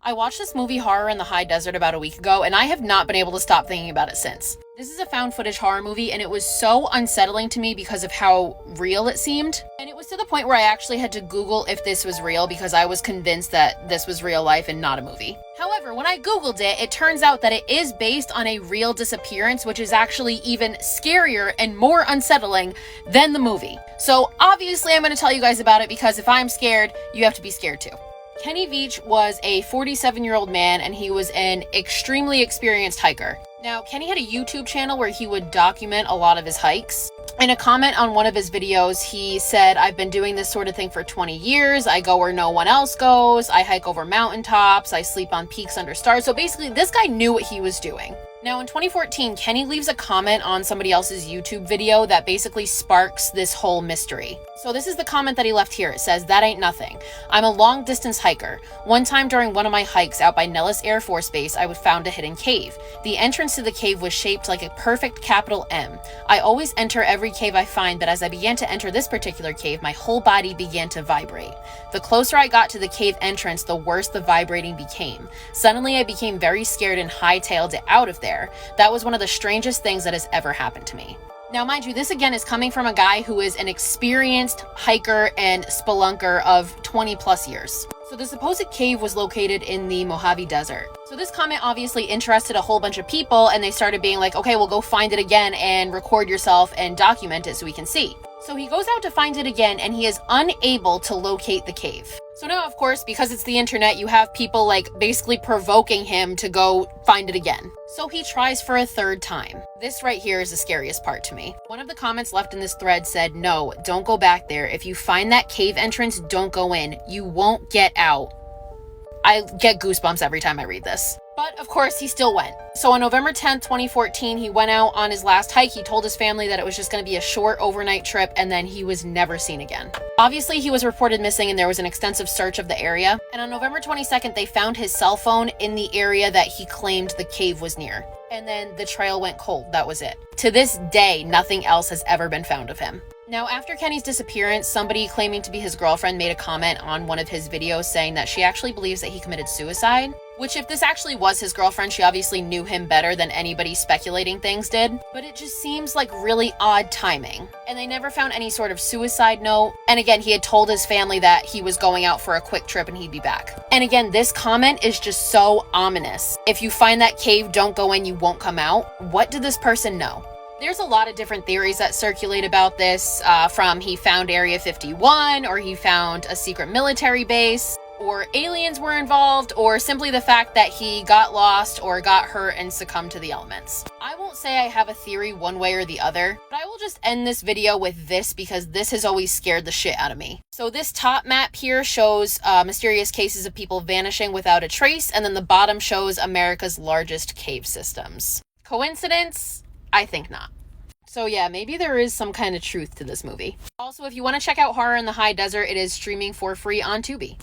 I watched this movie Horror in the High Desert about a week ago, and I have not been able to stop thinking about it since. This is a found footage horror movie, and it was so unsettling to me because of how real it seemed. And it was to the point where I actually had to Google if this was real because I was convinced that this was real life and not a movie. However, when I Googled it, it turns out that it is based on a real disappearance, which is actually even scarier and more unsettling than the movie. So obviously I'm going to tell you guys about it because if I'm scared, you have to be scared too. Kenny Veach was a 47-year-old man, and he was an extremely experienced hiker. Now, Kenny had a YouTube channel where he would document a lot of his hikes. In a comment on one of his videos, he said, "I've been doing this sort of thing for 20 years. I go where no one else goes. I hike over mountaintops. I sleep on peaks under stars." So basically, this guy knew what he was doing. Now, in 2014, Kenny leaves a comment on somebody else's YouTube video that basically sparks this whole mystery. So this is the comment that he left here. It says, "That ain't nothing. I'm a long distance hiker. One time during one of my hikes out by Nellis Air Force Base, I found a hidden cave. The entrance to the cave was shaped like a perfect capital M. I always enter every cave I find, but as I began to enter this particular cave, my whole body began to vibrate. The closer I got to the cave entrance, the worse the vibrating became. Suddenly, I became very scared and hightailed it out of there. That was one of the strangest things that has ever happened to me." Now, mind you, this again is coming from a guy who is an experienced hiker and spelunker of 20 plus years. So the supposed cave was located in the Mojave Desert. So this comment obviously interested a whole bunch of people, and they started being like, okay, well, go find it again and record yourself and document it so we can see. So he goes out to find it again, and he is unable to locate the cave. So now, of course, because it's the internet, you have people like basically provoking him to go find it again. So he tries for a third time. This right here is the scariest part to me. One of the comments left in this thread said, "No, don't go back there. If you find that cave entrance, don't go in. You won't get out." I get goosebumps every time I read this. But of course, he still went. So on November 10th, 2014, he went out on his last hike. He told his family that it was just going to be a short overnight trip, and then he was never seen again. Obviously, he was reported missing, and there was an extensive search of the area. And on November 22nd, they found his cell phone in the area that he claimed the cave was near. And then the trail went cold. That was it. To this day, nothing else has ever been found of him. Now, after Kenny's disappearance, somebody claiming to be his girlfriend made a comment on one of his videos saying that she actually believes that he committed suicide. Which, if this actually was his girlfriend, she obviously knew him better than anybody speculating things did. But it just seems like really odd timing. And they never found any sort of suicide note. And again, he had told his family that he was going out for a quick trip and he'd be back. And again, this comment is just so ominous. If you find that cave, don't go in, you won't come out. What did this person know? There's a lot of different theories that circulate about this, from he found Area 51, or he found a secret military base, or aliens were involved, or simply the fact that he got lost or got hurt and succumbed to the elements. I won't say I have a theory one way or the other, but I will just end this video with this because this has always scared the shit out of me. So this top map here shows mysterious cases of people vanishing without a trace, and then the bottom shows America's largest cave systems. Coincidence? I think not. So yeah, maybe there is some kind of truth to this movie. Also, if you want to check out Horror in the High Desert, it is streaming for free on Tubi.